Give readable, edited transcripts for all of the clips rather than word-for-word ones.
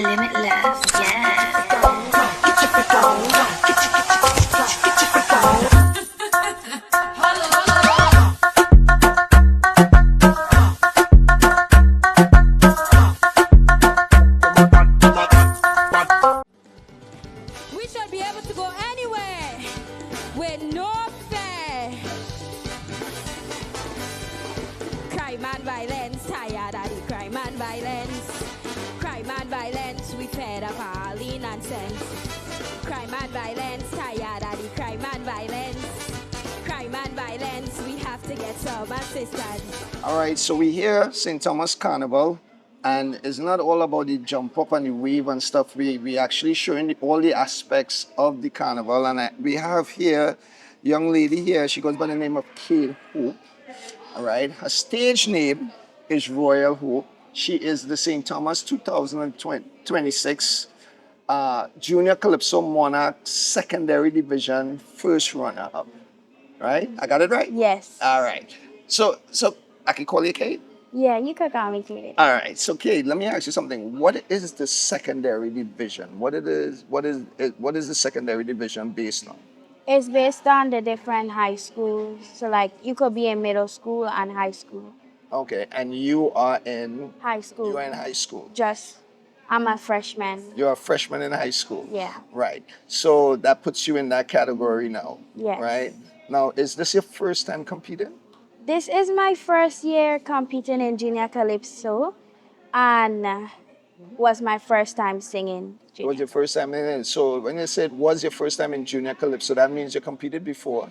Limitless, yes. We should be able to go anywhere with no fear. Crime and violence, tired of the crime and violence. Crime and violence, we fed up all the nonsense. Crime and violence, tired of the crime and violence. Crime and violence, we have to get some assistance. All right, so we here St Thomas Carnival, and it's not all about the jump up and the wave and stuff. We actually showing all the aspects of the carnival, and we have here young lady here. She goes by the name of Kate Hope. All right, her stage name is Royal Hope. She is the St Thomas 2026 Junior Calypso Monarch Secondary Division first runner up. Right? I got it right? Yes. All right. So I can call you Kate? Yeah, you could call me Katie. All right. So Kate, let me ask you something. What is the secondary division? What is the secondary division based on? It's based on the different high schools. So like you could be in middle school and high school. Okay. And you are in High school. you are in high school. I'm a freshman. You're a freshman in high school. Yeah. Right. So that puts you in that category now. Yes. Right? Now, is this your first time competing? This is my first year competing in Junior Calypso and was my first time singing. It was your first time in it. So when you said was your first time in Junior Calypso, that means you competed before?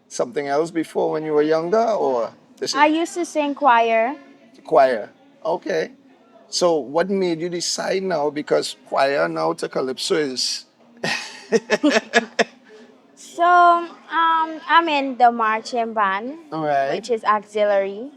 Something else before when you were younger, or this is I used to sing choir. choir? Okay. So what made you decide now? Because choir now to Calypso is So I'm in the marching band, all right. which is auxiliary.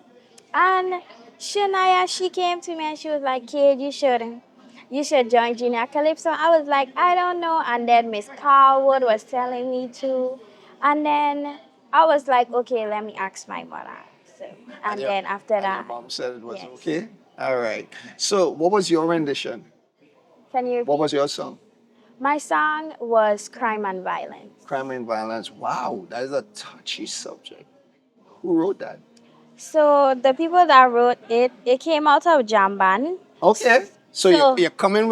And Shania, she came to me and she was like, "Kid, you should join Junior Calypso." I was like, "I don't know." And then Miss Carwood was telling me to. And then I was like, "Okay, let me ask my mother." So, and your- then after and that, your mom said it was yes. okay. All right. So what was your rendition? Can you What repeat? was your song? My song was Crime and Violence. Crime and violence. Wow, that is a touchy subject. Who wrote that? So the people that wrote it, it came out of Jamban. Okay. So, So- you're coming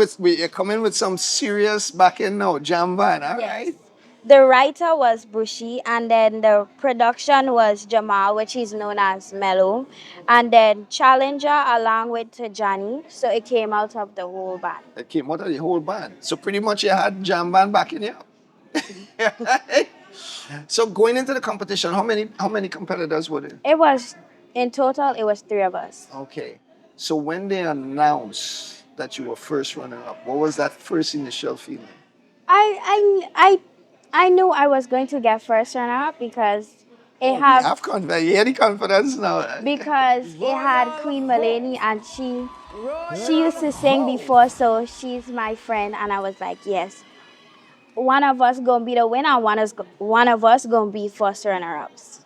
with some serious backing now, jam band, all Yes. right? The writer was Bushi, and then the production was Jamal, which is known as Mellow, and then Challenger along with Johnny. So it came out of the whole band. It came out of the whole band. So pretty much you had jam band backing you. So going into the competition, how many competitors were there? It was in total, it was 3 of us. Okay. So when they announced that you were first runner up, what was that first initial feeling? I knew I was going to get first runner up because it You had have confidence. You had the confidence now. because it had Queen Mulaney and she used to sing before, so she's my friend, and I was like, yes, one of us gonna be the winner, one of us gonna be first runner ups.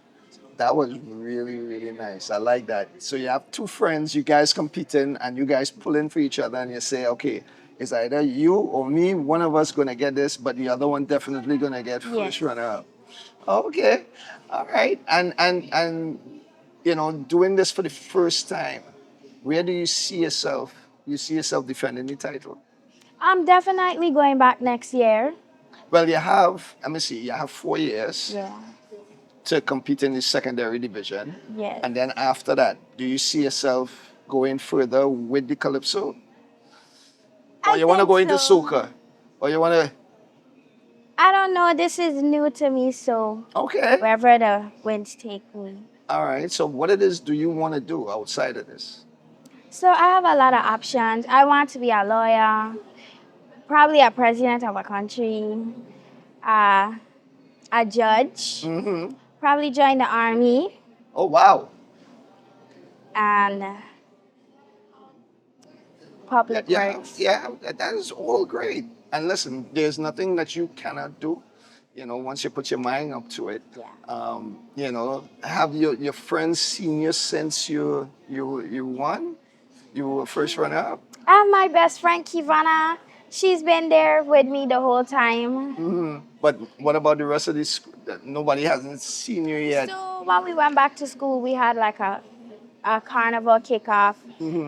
That was really, really nice. I like that. So you have two friends, you guys competing, and you guys pulling for each other, and you say, okay, it's either you or me. One of us gonna get this, but the other one definitely gonna get first Yes. runner up. Okay, all right. And doing this for the first time, where do you see yourself? You see yourself defending the title? I'm definitely going back next year. Well, you have. Let me see. You have 4 years Yeah. to compete in the secondary division. Yes. And then after that, do you see yourself going further with the Calypso? Or I you want to think go into so. soca? Or you want to... I don't know. This is new to me, so Okay. wherever the winds take me. All right. So what it is do you want to do outside of this? So I have a lot of options. I want to be a lawyer, probably a president of a country, uh, a judge, Mm-hmm. probably join the army, Oh, wow. and public Yeah, works. yeah, that is all great. And listen, there's nothing that you cannot do. Once you put your mind up to it. Yeah. Have your friends seen you since you won? You were first runner up? I have my best friend Kivana. She's been there with me the whole time. But what about the rest of this? Nobody hasn't seen you yet. So when we went back to school, we had like a carnival kickoff.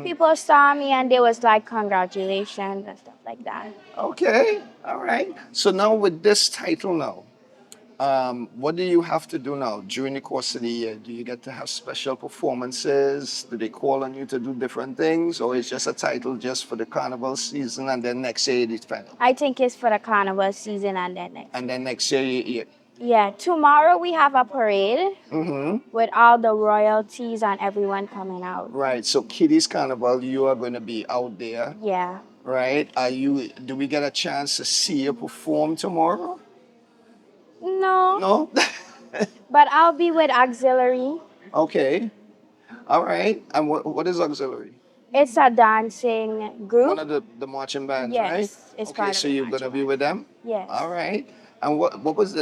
People saw me and they was like congratulations and stuff like that. Okay, all right. So now with this title now, what do you have to do now during the course of the year? Do you get to have special performances? Do they call on you to do different things, or is just a title just for the carnival season and then next year you defend it? I think it's for the carnival season and then next. And then next year you Yeah, tomorrow we have a parade mm-hmm. with all the royalties and everyone coming out. Right. So Kitty's Carnival, you are going to be out there, Yeah. right? Are you? Do we get a chance to see you perform tomorrow? No, No. but I'll be with auxiliary. Okay. All right. And what is auxiliary? It's a dancing One group. of the marching bands, right? Yes, it's Okay, part of so the you're gonna marching be band. with them? Yes. All right. And what was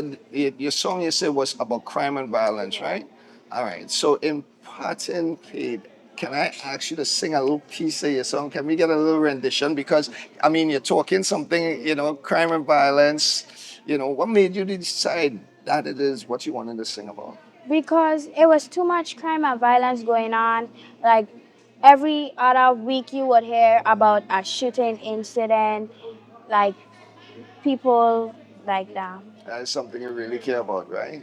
your song you said was about crime and violence, right? All right. So in Pattern Kid, can I ask you to sing a little piece of your song? Can we get a little rendition? Because I mean you're talking something, crime and violence. What made you decide that it is what you wanted to sing about? Because it was too much crime and violence going on. Like every other week, you would hear about a shooting incident, like people like that. That is something you really care about, right?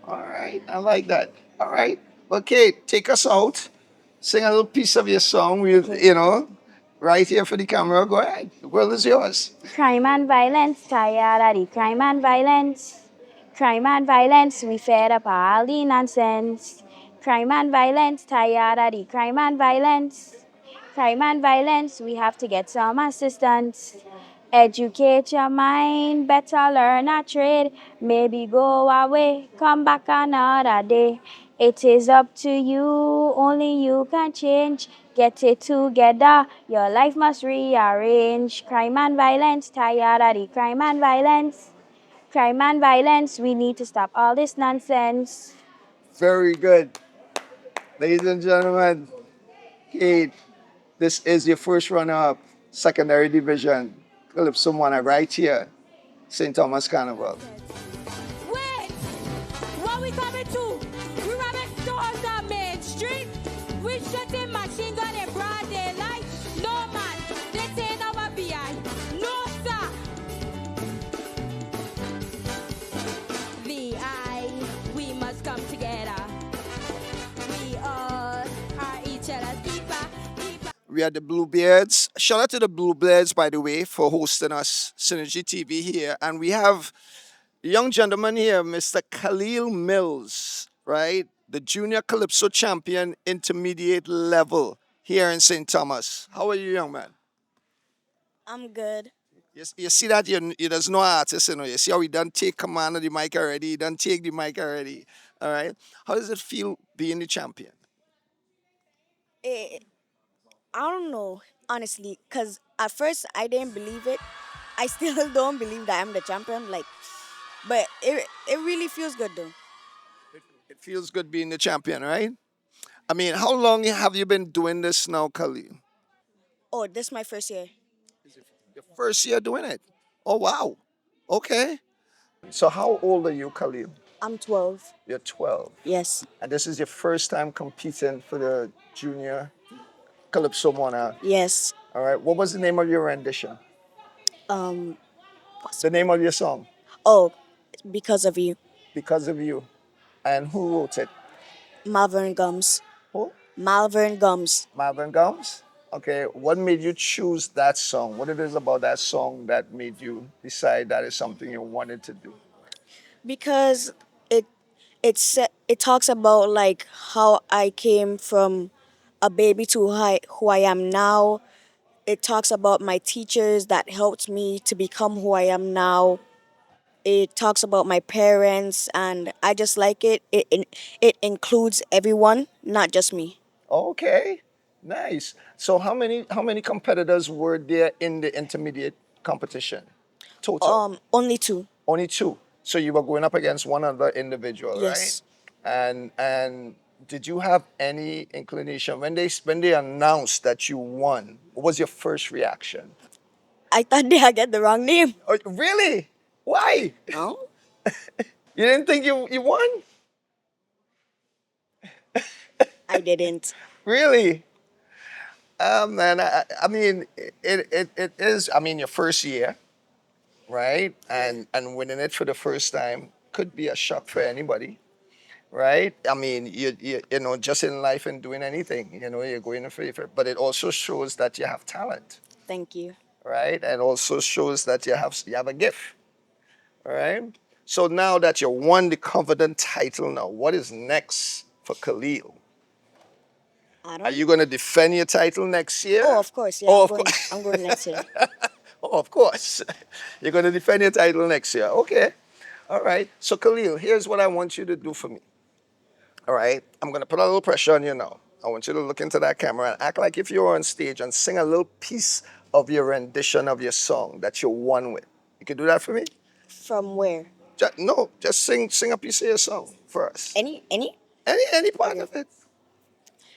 All right, I like that. All right, okay, take us out. Sing a little piece of your song. Right here for the camera. Go ahead. The world is yours. Crime and violence, tired of the crime and violence. Crime and violence, we fed up all the nonsense. Crime and violence, tired of the crime and violence. Crime and violence, we have to get some assistance. Educate your mind, better learn a trade. Maybe go away, come back another day. It is up to you, only you can change. Get it together, your life must rearrange. Crime and violence, tired of the crime and violence. Crime and violence, we need to stop all this nonsense. Very good. Ladies and gentlemen, Kate, this is your first runner-up, secondary division. Calypso Mana right here, St. Thomas Carnival. Wait! What we coming to? We robbing stores on Main Street. We shooting machine gun in broad daylight. No man, this ain't our BI. No sir. VI, we must come together. We all are each other's keeper. We are the Bluebeards. Shout out to the Bluebeards, by the way, for hosting us, Synergy TV here. And we have a young gentleman here, Mr. Khalil Mills, right? The junior Calypso champion, intermediate level here in St. Thomas. How are you, young man? I'm good. You see that you there's no artist, You see how he done take command of the mic already. He done take the mic already. All right. How does it feel being the champion? It, I don't know, honestly, because at first I didn't believe it. I still don't believe that I'm the champion. But it really feels good though. It feels good being the champion, right? I mean, how long have you been doing this now, Khalil? Oh, this is my first year. Your first year doing it. Oh wow. Okay. So how old are you, Khalil? I'm 12. You're 12. Yes. And this is your first time competing for the junior Calypso Mona. Yes. All right. What was the name of your rendition? Um. The name of your song? Oh, because of you, Because of You. And who wrote it? Malvern Gums. Who? Malvern Gums. Marvin Gums? Okay. What made you choose that song? What it is about that song that made you decide that is something you wanted to do? Because it talks about like how I came from a baby to who I am now. It talks about my teachers that helped me to become who I am now. It talks about my parents, and I just like it. It includes everyone, not just me. Okay. Nice. So how many competitors were there in the intermediate competition? Total. Only two. Only two. So you were going up against one other individual, right? Yes. And did you have any inclination when they announced that you won? What was your first reaction? I thought they had get the wrong name. Oh, really? Why? No, You didn't think you won? I didn't. Really? Man, I mean, it is. I mean, your first year, right? And winning it for the first time could be a shock for anybody, right? I mean, you know, just in life and doing anything, you know, you're going for it. But it also shows that you have talent, Thank you. right? And also shows that you have a gift, all right? So now that you won the confident title, now what is next for Khalil? I Are don't. you going to defend your title next year? Oh, of course. Yeah, Oh, I'm of going. I'm going next year. Oh, of course. You're going to defend your title next year. Okay. All right. So, Khalil, here's what I want you to do for me. All right. I'm going to put a little pressure on you now. I want you to look into that camera and act like if you were on stage and sing a little piece of your rendition of your song that you won with. You can do that for me? From where? No, just sing a piece of your song for us. Any? Any part of it.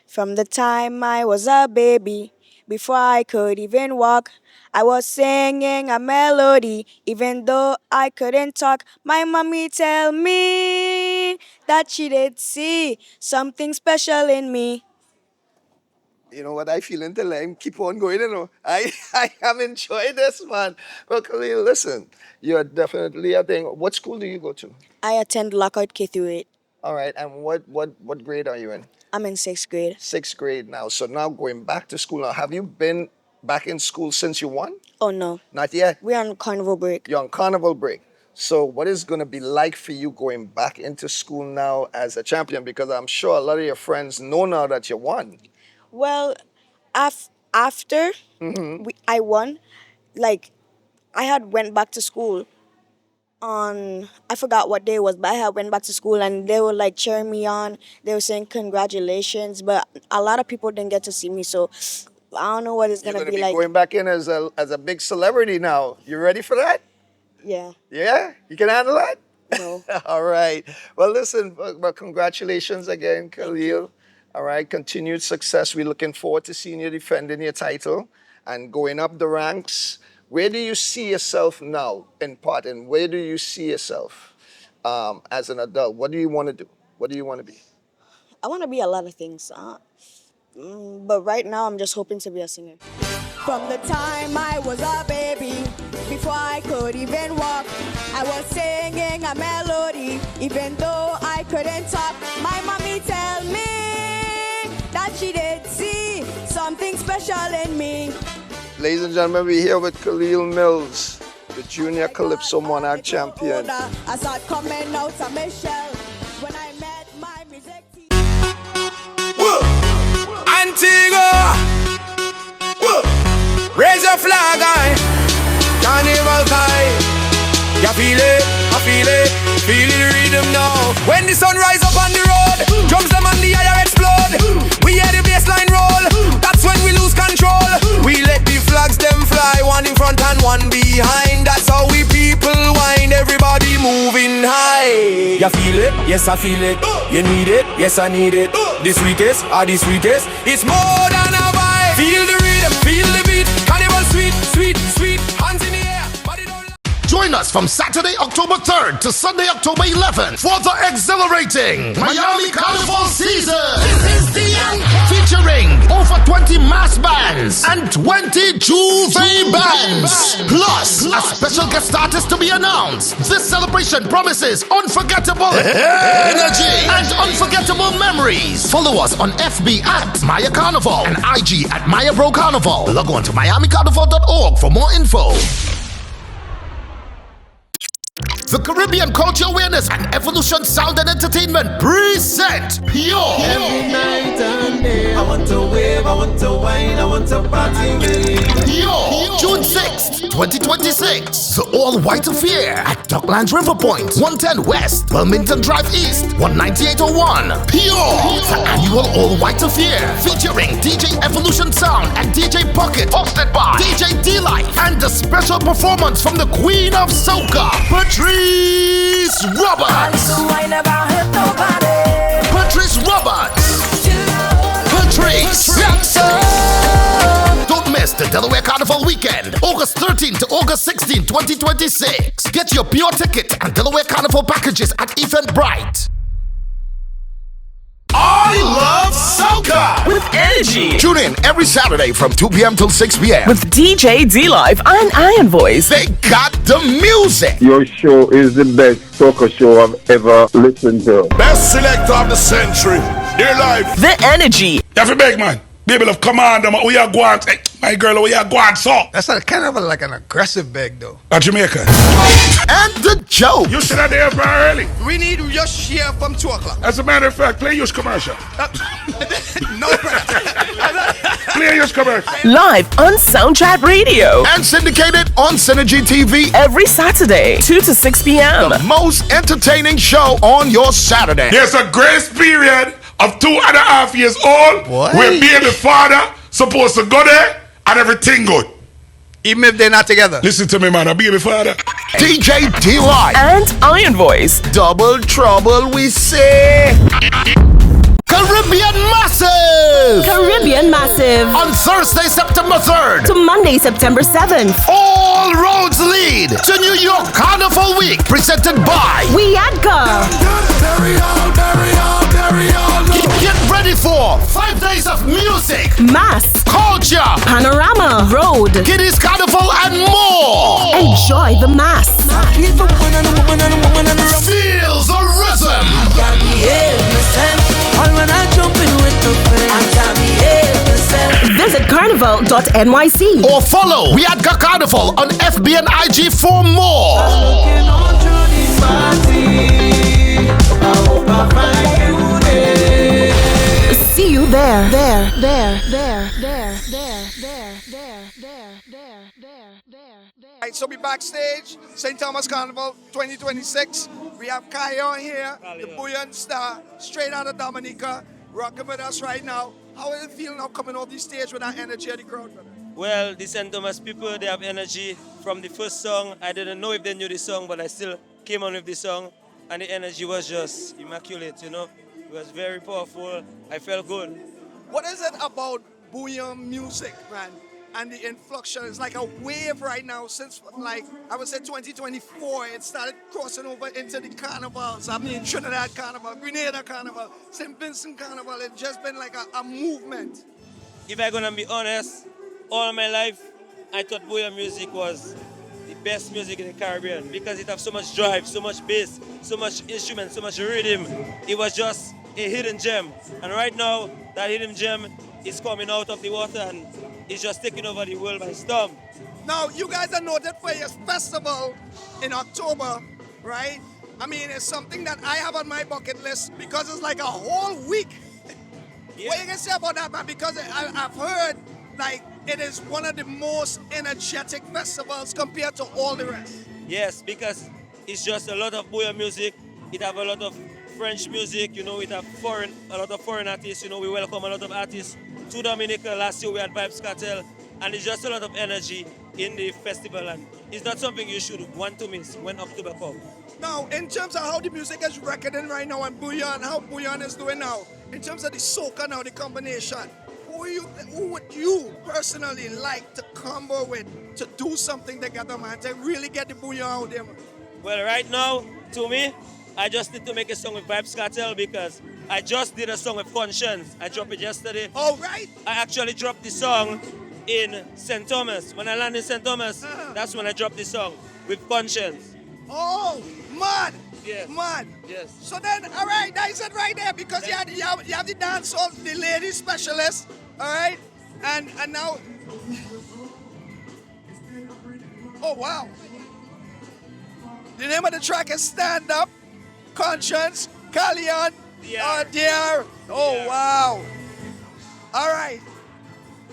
From the time I was a baby, before I could even walk, I was singing a melody, even though I couldn't talk. My mommy tell me that she did see something special in me. You know what I feel until I keep on going, you know. I have enjoyed this, man. Well, Khalil, listen, you're definitely a thing. What school do you go to? I attend Lockout K through 8. All right, and what grade are you in? I'm in 6th grade. Sixth grade now. So now going back to school now. Have you been back in school since you won? Oh no, Not yet. we're on carnival break. You're on carnival break. So what is going to be like for you going back into school now as a champion? Because I'm sure a lot of your friends know now that you won. Well, after I won, like I had went back to school on I forgot what day it was, but I had went back to school and they were like cheering me on. They were saying congratulations, but a lot of people didn't get to see me, so I don't know what it's You're gonna going to be be like. going back in as a big celebrity now. You ready for that? Yeah, Yeah? You can handle that? no, All right. Well, listen, well, congratulations again, Khalil. All right. Continued success. We're looking forward to seeing you defending your title and going up the ranks. Where do you see yourself now in part, and where do you see yourself as an adult? What do you want to do? What do you want to be? I want to be a lot of things, but right now I'm just hoping to be a singer. From the time I was a baby, before I could even walk, I was singing a melody, even though I couldn't talk. My mommy tell me that she did see something special in me. Ladies and gentlemen, we're here with Khalil Mills, the Junior Calypso Monarch champion. I started coming out of my shell when I met my music teacher. Antigua, raise your flag, I carnival time. You feel it, I feel the rhythm now. When the sun rise up on the road, drums them on the air explode. We hear the bassline roll, that's when we lose control. We let the flags them fly, one in front and one behind. That's how we people wind, everybody moving high. You feel it? Yes, I feel it. You need it? Yes, I need it. The sweetest, the sweetest. It's more than a vibe. Feel the rhythm, feel the beat. Carnival sweet, sweet, sweet. Hands in the air, body don't lie. Join us from Saturday, October 3rd to Sunday, October 11th for the exhilarating Miami Carnival season. This is the featuring over 20 mass bands and 20 Juve bands. Plus, a special guest artist to be announced. This celebration promises unforgettable energy and unforgettable memories. Follow us on FB at Maya Carnival and IG at Maya Bro Carnival. Log on to miamicarnival.org for more info. The Caribbean Culture Awareness and Evolution Sound and Entertainment present Pure. Every night and day, I want to wave, I want to wine, I want to party with you. Pure, June 6th, 2026. The all-white affair at Docklands River Point, 110 West, Wilmington Drive East, 19801. Pure, the annual all-white affair featuring DJ Evolution Sound and DJ Pocket, hosted by DJ D-Life, and the special performance from the Queen of Soca, Patrice Roberts. Patrice Roberts, Patrice. Don't miss the Delaware Carnival weekend, August 13 to August 16, 2026. Get your pure ticket and Delaware Carnival packages at Eventbrite. I love soca with energy. Tune in every Saturday from 2 p.m. till 6 p.m. with DJ D Live and Iron Voice. They got the music. Your show is the best soca show I've ever listened to. Best selector of the century. Dear Life. The energy. You have to beg, man. Baby love, come on, we are going. Hey, my girl, we are going, so. That's kind of like an aggressive beg, though. At Jamaica. And the joke. You should have there very early. We need just here from 2 o'clock. As a matter of fact, play your commercial. No, Play your commercial. Live on Soundchat Radio. And syndicated on Synergy TV every Saturday, 2 to 6 p.m. The most entertaining show on your Saturday. There's a grace period of 2.5 years old. What? Where being the father supposed to go there and everything good. Even if they're not together. Listen to me, man. I'll be the father. DJ D-Live and Iron Voice. Double trouble, we say. Caribbean Massive! Caribbean Massive. On Thursday, September 3rd. To Monday, September 7th. All roads lead to New York Carnival Week. Presented by Wiadka. Get ready for 5 days of music, mass, culture, panorama, road, kiddies carnival, and more. Enjoy the mass. Feel the rhythm. Visit carnival.nyc or follow Wiadka Carnival on FB and IG for more. See you there. Right, so we backstage, St Thomas Carnival 2026. We have Kai on here, the buoyant star, straight out of Dominica, rocking with us right now. How is it feel now coming off the stage with that energy of the crowd, brother? Well, the St. Thomas people, they have energy from the first song. I didn't know if they knew the song, but I still came on with the song. And the energy was just immaculate, you know. It was very powerful. I felt good. What is it about buoyant music, man? And the inflection is like a wave right now since, like, I would say 2024, it started crossing over into the carnivals. I mean, Trinidad Carnival, Grenada Carnival, St. Vincent Carnival. It's just been like a movement. If I'm going to be honest, all my life, I thought buoyant music was the best music in the Caribbean because it has so much drive, so much bass, so much instrument, so much rhythm. It was just a hidden gem. And right now, that hidden gem is coming out of the water and it's just taking over the world by storm. Now, you guys are noted for your festival in October, right? I mean, it's something that I have on my bucket list because it's like a whole week. Yeah. What you can say about that, man? Because I've heard, like, it is one of the most energetic festivals compared to all the rest. Yes, because it's just a lot of buoyant music. It have a lot of French music, you know, it have a lot of foreign artists, you know, we welcome a lot of artists to Dominica. Last year we had Vibes Cartel, and it's just a lot of energy in the festival, and it's not something you should want to miss when October comes. Now, in terms of how the music is recording right now and buoyant, how buoyant is doing now, in terms of the soca now, the combination, who would you personally like to combo with to do something together, man, to really get the buoyant out there, man? Well, right now, to me, I just need to make a song with Vibes Cartel because I just did a song with Conscience. I dropped it yesterday. Oh, right. I actually dropped the song in St. Thomas. When I landed in St. Thomas, that's when I dropped the song with Conscience. Oh, mad. Yes. Mad. Yes. So then, all right, that is it right there because you have the dance hall, the lady specialist, all right? And now, oh, wow. The name of the track is Stand Up, Conscience, Callion, Dear. Oh, Yeah. wow. All right.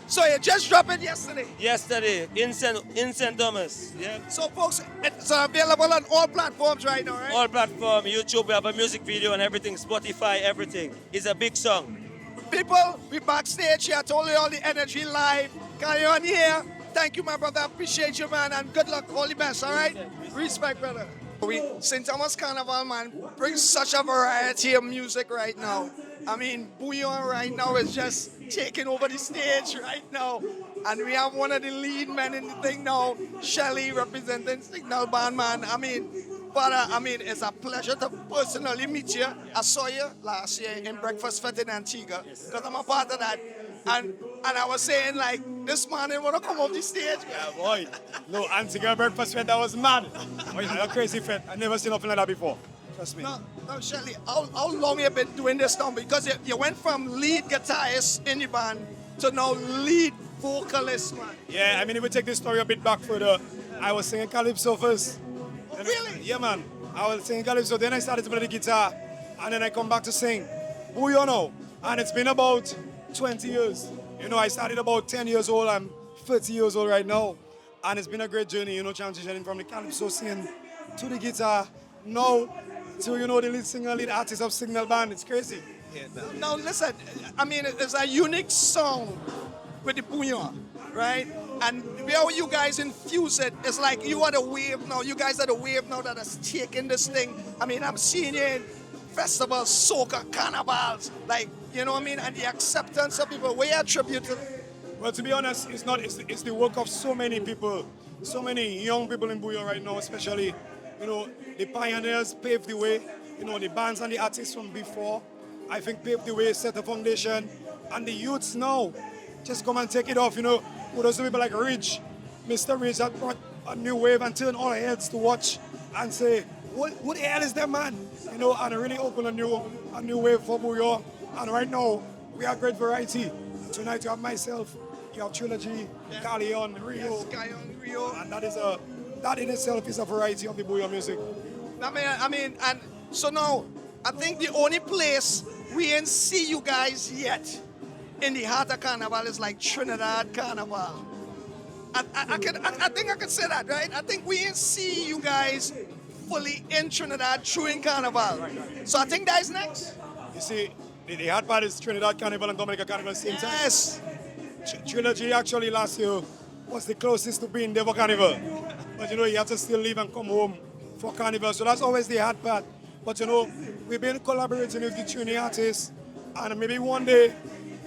So you just dropped it yesterday? Yesterday, in St. Thomas. Yeah. So folks, it's available on all platforms right now, right? All platforms, YouTube, we have a music video and everything, Spotify, everything. It's a big song. People, we backstage here, totally all the energy live. Carry on here. Thank you, my brother. Appreciate you, man, and good luck. All the best, all right? Respect, brother. St. Thomas Carnival, man, brings such a variety of music right now. I mean, Bouillon right now is just taking over the stage right now. And we have one of the lead men in the thing now, Shelly, representing Signal Band Man. I mean, Father, I mean, it's a pleasure to personally meet you. I saw you last year in Breakfast Fete in Antigua, because I'm a part of that. And I was saying, like, this man didn't want to come off the stage. Yeah, boy. No, Antigua Breakfast Fete, that was mad. Boy, a crazy fete. I never seen nothing like that before. Trust me. No, Shelly, how long you been doing this now? Because you went from lead guitarist in the band to now lead vocalist, man. Yeah, I mean, if we take this story a bit back further, I was singing Calypso first. Oh, really? Yeah, man. I was singing Calypso, then I started to play the guitar, and then I come back to sing Bouillon now. And it's been about 20 years. You know, I started about 10 years old. I'm 30 years old right now. And it's been a great journey, you know, transitioning from the Calypso scene to the guitar, now to, you know, the lead singer, lead artist of Signal Band. It's crazy. Yeah, now listen, I mean, it's a unique song with the Bouillon, right? And how you guys infuse it, it's like you are the wave now. You guys are the wave now that has taken this thing. I mean, I'm seeing you in festivals, soca, carnivals, like, you know what I mean? And the acceptance of people. Where you attribute to? Well, to be honest, it's the work of so many people, so many young people in Bouillon right now, especially, you know, the pioneers paved the way, you know, the bands and the artists from before, I think paved the way, set the foundation, and the youths now just come and take it off, you know, with those people like Ridge, Mr. Ridge that brought a new wave and turned all heads to watch and say, what the hell is that, man? You know, and really open a new wave for Bouillon. And right now, we have great variety. Tonight you have myself, you have Trilogy, Carleon, Rio. Yes, Rio. And that in itself is a variety of the Bouillon music. I mean, and so now, I think the only place we ain't see you guys yet in the heart of Carnival is like Trinidad Carnival. I think I could say that, right? I think we ain't see you guys fully in Trinidad during Carnival. So I think that is next. You see, the hard part is Trinidad Carnival and Dominica Carnival at the same time. Yes. Trilogy actually last year was the closest to being there for Carnival. But you know, you have to still leave and come home for Carnival. So that's always the hard part. But you know, we've been collaborating with the Trini artists, and maybe one day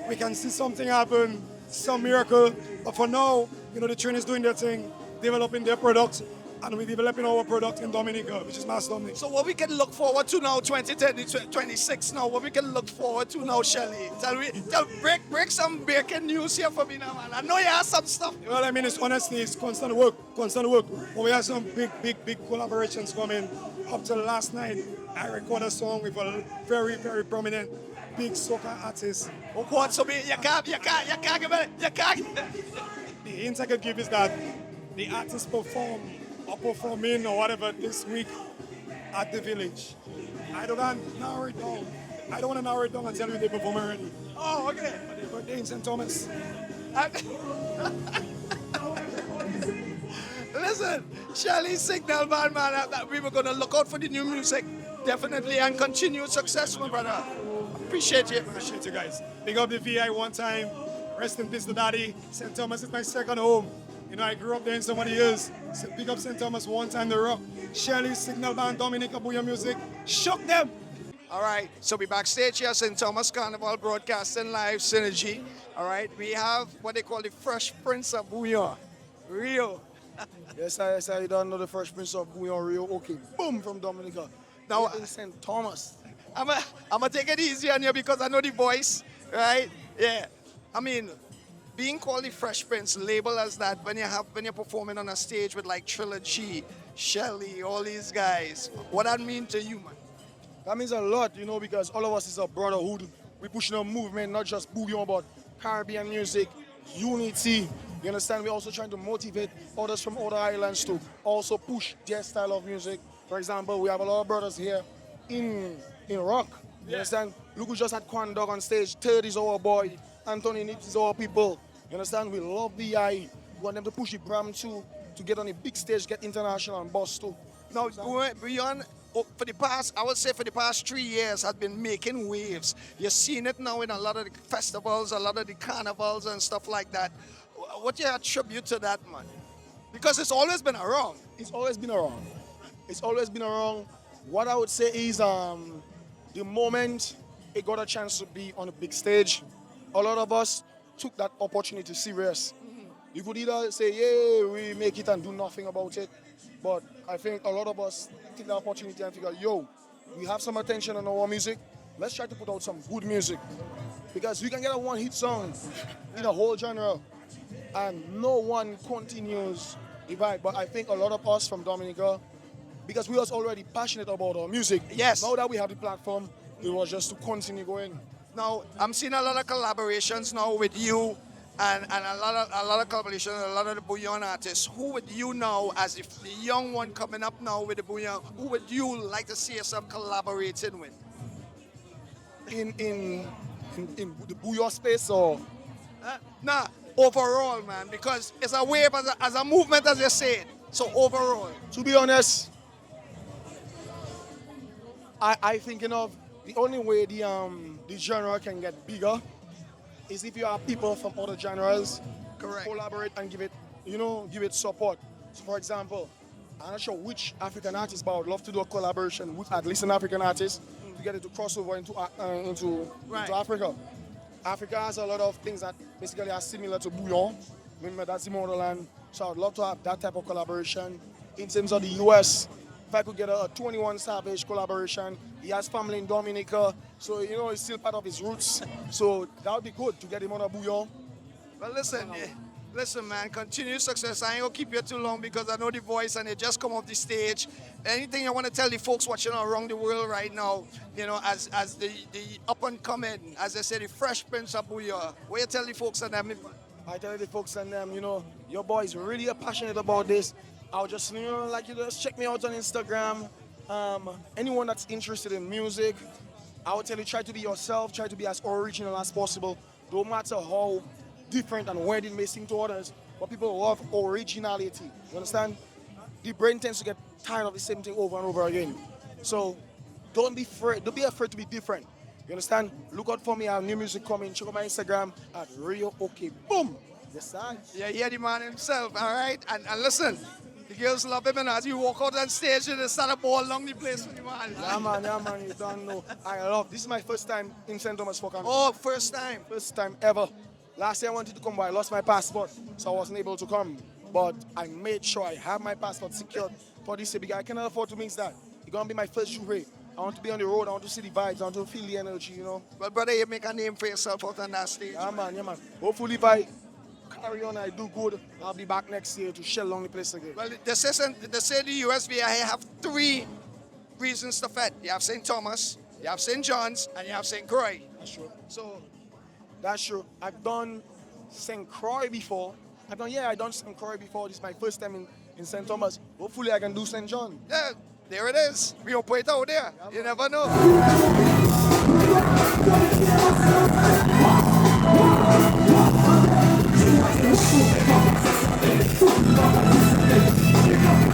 we can see something happen, some miracle. But for now, you know, the Trini is doing their thing, developing their product, and we're developing our product in Dominica, which is Mass Dominic. So what we can look forward to now, 2026 now, what we can look forward to now, Shelly? Break some breaking news here for me now, man. I know you have some stuff. Well, I mean, it's honestly, it's constant work. But we have some big collaborations coming. Up till last night, I recorded a song with a very, very prominent big soca artist. Oh, what? So you can't give it. The hint I could give is that the artist performing or whatever this week at the village. I don't want to narrow it down. I don't want to narrow it down and tell you they perform already. Oh, okay. But they birthday in St Thomas. Listen, Shelly, Signal Band, man, that we were going to look out for the new music, definitely, and continued success, my brother. Appreciate you. Appreciate you guys. Big up the VI one time. Rest in peace to Daddy. St. Thomas is my second home. You know, I grew up there in so many years. So big up St. Thomas one time, the rock. Shelly, Signal Band, Dominica, Bouillon Music. Shock them. All right, so we backstage here, St. Thomas Carnival, broadcasting live Synergy. All right, we have what they call the Fresh Prince of Bouillon, Rio. Yes, I don't know the Fresh Prince of Bouillon, Rio. Okay, boom, from Dominica. Now in St. Thomas. I'm gonna take it easy on you because I know the voice, right? Yeah. I mean, being called the Fresh Prince, label as that when you're performing on a stage with like Trilogy, Shelly, all these guys, what that mean to you, man? That means a lot, you know, because all of us is a brotherhood. We pushing a movement, not just Bouillon, but Caribbean music, unity. You understand? We're also trying to motivate others from other islands to also push their style of music. For example, we have a lot of brothers here in rock. You understand? Look who just had Quan Dog on stage. Third is our boy. Anthony Nips is our people. You understand? We love VI. We want them to push the brand too, to get on a big stage, get international and boss too. Now, Bouillon, for the past 3 years, has been making waves. You're seeing it now in a lot of the festivals, a lot of the carnivals and stuff like that. What do you attribute to that, man? Because it's always been around. It's always been around. What I would say is the moment it got a chance to be on a big stage, a lot of us took that opportunity serious. You could either say, yeah, we make it and do nothing about it. But I think a lot of us take the opportunity and figure, yo, we have some attention on our music. Let's try to put out some good music. Because you can get a one-hit song in a whole genre and no one continues the vibe. But I think a lot of us from Dominica, because we was already passionate about our music. Yes. Now that we have the platform, it was just to continue going. Now, I'm seeing a lot of collaborations now with you and a lot of collaborations, a lot of the Bouillon artists. Who would you know, as if the young one coming up now with the Bouillon, who would you like to see yourself collaborating with? In the Bouillon space or? Nah, overall, man, because it's a wave as a movement, as you said. So overall. To be honest, I thinking of the only way the genre can get bigger is if you have people from other genres collaborate and give it support. So for example, I'm not sure which African artist, but I would love to do a collaboration with at least an African artist to get it to cross over into Africa. Africa has a lot of things that basically are similar to Bouillon. Remember, that's the motherland. So I would love to have that type of collaboration. In terms of the US, if I could get a 21 Savage collaboration, he has family in Dominica, so it's still part of his roots. So that would be good to get him on a Bouillon. Well, listen, man, continue success. I ain't gonna keep you too long because I know the voice and it just come off the stage. Anything you want to tell the folks watching around the world right now, as the up and coming, as I said, the fresh prince of Bouillon, what you tell the folks and them? I tell the folks and them, your boy is really passionate about this. I'll just, just check me out on Instagram. Anyone that's interested in music, I would tell you, try to be yourself, try to be as original as possible. No matter how different and weird it may seem to others, but people love originality. You understand? The brain tends to get tired of the same thing over and over again. So don't be afraid to be different. You understand? Look out for me, I have new music coming. Check out my Instagram at Rio OK. Boom! Yes, sir. Yeah, hear the man himself, all right? And listen, the girls love him, and as you walk out on stage, they start a ball along the place for the man. Yeah, man, you don't know. This is my first time in St Thomas Carnival. Oh, first time? First time ever. Last year I wanted to come, but I lost my passport, so I wasn't able to come. But I made sure I have my passport secured for this year because I cannot afford to miss that. It's going to be my first journey. I want to be on the road, I want to see the vibes, I want to feel the energy, Well, brother, you make a name for yourself out on that stage. Yeah, man. Hopefully if I carry on, I do good, I'll be back next year to shell along the place again. Well, they say the USV have 3 reasons to fed. You have St. Thomas, you have St. John's, and you have St. Croix. That's true. That's true. I've done St. Croix before. I've done St. Croix before. This is my first time in St. Thomas. Hopefully I can do St. John. Yeah, there it is. We'll put it out there. Yeah, you never know.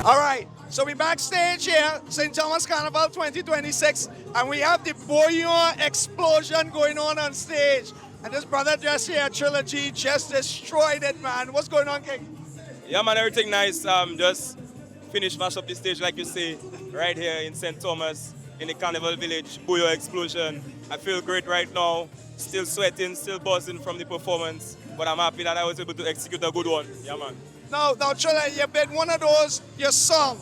All right, so we're backstage here, St. Thomas Carnival 2026, and we have the Bouillon explosion going on stage. And this brother just here, Trilogy, just destroyed it, man. What's going on, King? Yeah, man, everything nice. Just finished mash up the stage, like you say, right here in St. Thomas, in the Carnival Village, Bouillon explosion. I feel great right now. Still sweating, still buzzing from the performance, but I'm happy that I was able to execute a good one. Yeah, man. Now, Trilogy, you've been one of those, your song,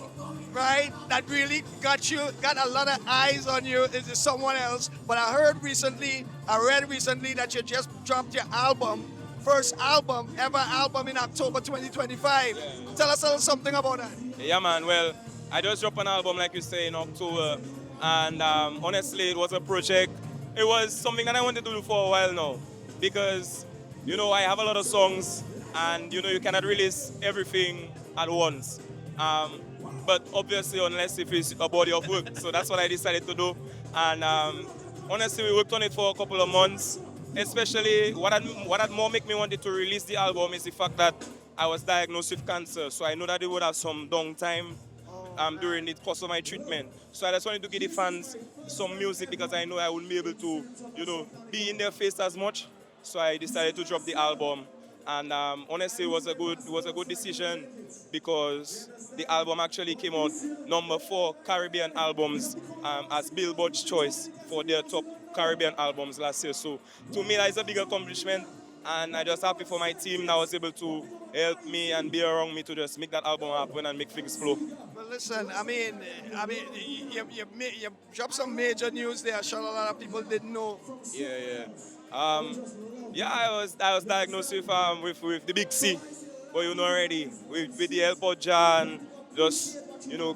right, that really got a lot of eyes on you. Is it someone else? But I read recently that you just dropped your album, first ever album in October 2025. Yeah. Tell us a little something about that. Yeah, man. Well, I just dropped an album, like you say, in October. And honestly, it was a project. It was something that I wanted to do for a while now. Because, I have a lot of songs. And, you cannot release everything at once. But obviously, unless if it's a body of work. So that's what I decided to do. And honestly, we worked on it for a couple of months. Especially, what had more make me wanted to release the album is the fact that I was diagnosed with cancer. So I know that it would have some downtime during the course of my treatment. So I just wanted to give the fans some music because I know I wouldn't be able to, be in their face as much. So I decided to drop the album. And honestly, it was a good decision because the album actually came out number 4 Caribbean albums as Billboard's choice for their top Caribbean albums last year. So to me, that is a big accomplishment, and I'm just happy for my team that was able to help me and be around me to just make that album happen and make things flow. Well, listen, I mean, you dropped some major news there. I'm sure a lot of people didn't know. Yeah. I was diagnosed with the big C, but you know already with the help of John, just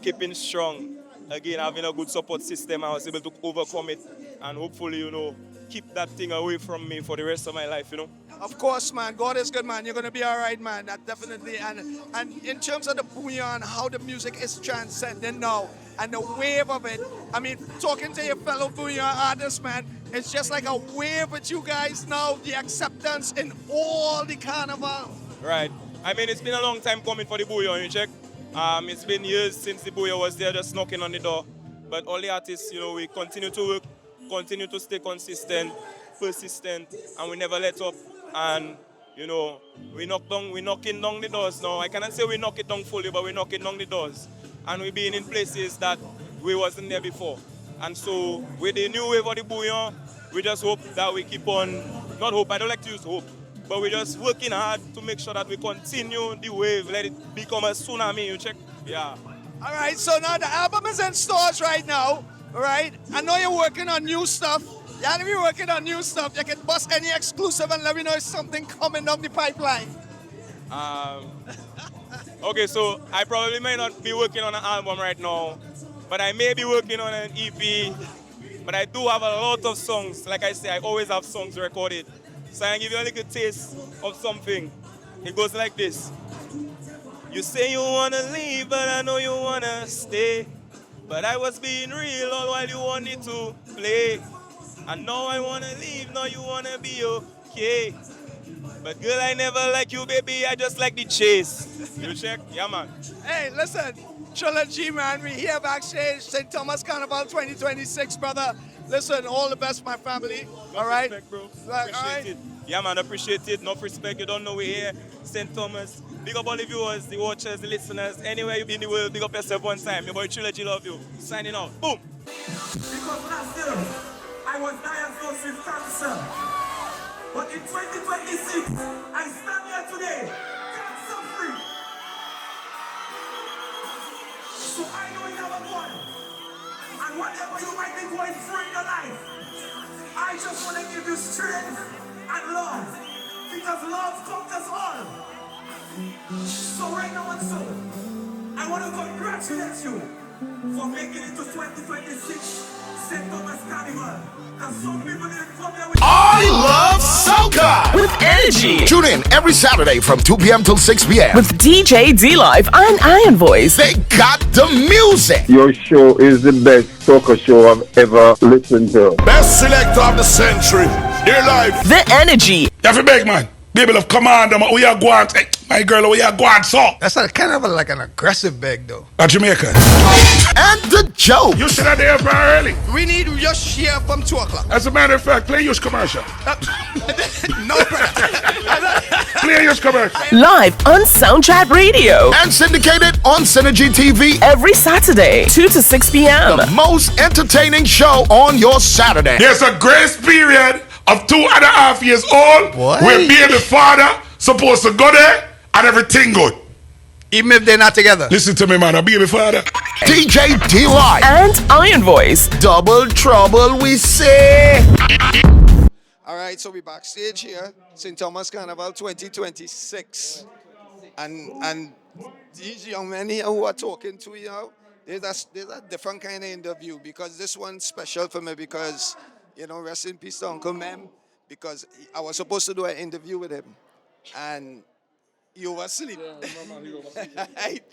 keeping strong. Again, having a good support system, I was able to overcome it, and hopefully keep that thing away from me for the rest of my life. Of course, man. God is good, man. You're gonna be all right, man. That definitely. And in terms of the bouillon, how the music is transcending now, and the wave of it. I mean, talking to your fellow bouillon artists, man, it's just like a wave with you guys now. The acceptance in all the carnival. Right. I mean, it's been a long time coming for the bouillon. You check. It's been years since the bouillon was there, just knocking on the door. But all the artists, we continue to work, continue to stay consistent, persistent, and we never let up. And we're knocking down the doors now. I cannot say we knock it down fully, but we're knocking down the doors. And we're being in places that we wasn't there before. And so with the new wave of the bouillon, we just hope that we keep on, not hope, I don't like to use hope, but we're just working hard to make sure that we continue the wave, let it become a tsunami, you check? Yeah. All right, so now the album is in stores right now, all right? I know you're working on new stuff. Yeah, if you're working on new stuff, you can bust any exclusive and let me know if something coming down the pipeline. Okay, so I probably may not be working on an album right now, but I may be working on an EP. But I do have a lot of songs. Like I say, I always have songs recorded. So I can give you a little taste of something. It goes like this. You say you wanna leave, but I know you wanna stay. But I was being real all while you wanted to play. And now I wanna leave, now you wanna be okay. But girl, I never like you, baby, I just like the chase. You check? Yeah, man. Hey, listen, Trilogy, man, we here backstage, St Thomas Carnival 2026, brother. Listen, all the best, my family. All right? Respect, bro. Appreciate it. Yeah, man, appreciate it. Enough respect. You don't know we're here. St. Thomas. Big up all the viewers, the watchers, the listeners. Anywhere you be in the world, big up yourself one time. Your boy Trilogy love you. Signing out. Boom. Because last year, I was diagnosed with cancer. But in 2026, I stand here today, cancer free. So I know you have a boy. And whatever you might be going through in your life, I just want to give you strength and love. Because love conquers all. So right now and so, I want to congratulate you for making it to 2026 St Thomas Carnival. And some people didn't come here with I love soca with energy. Tune in every Saturday from 2 p.m. till 6 p.m. with DJ D Live and Iron Voice. They got the music. Your show is the best soca show I've ever listened to. Best selector of the century. Dear life. The energy. You have to beg, man. Baby love, come on, them. We are going. Hey, my girl, we are going, so. That's kind of like an aggressive beg, though. A Jamaican. And the joke. You should have there very early. We need your share from 2 o'clock. As a matter of fact, play your commercial. No, Play your commercial. Live on Soundchat Radio. And syndicated on Synergy TV. Every Saturday, 2 to 6 p.m. The most entertaining show on your Saturday. There's a grace period of 2.5 years old. What? Where baby father supposed to go there and everything good. Even if they're not together. Listen to me, man. A baby father. DJ D Live and Iron Voice. Double trouble, we say. All right, so we backstage here, St Thomas Carnival 2026, and these young men here who are talking to you, there's a different kind of interview because this one's special for me because rest in peace to Uncle Mem, because I was supposed to do an interview with him, and you were asleep. Right?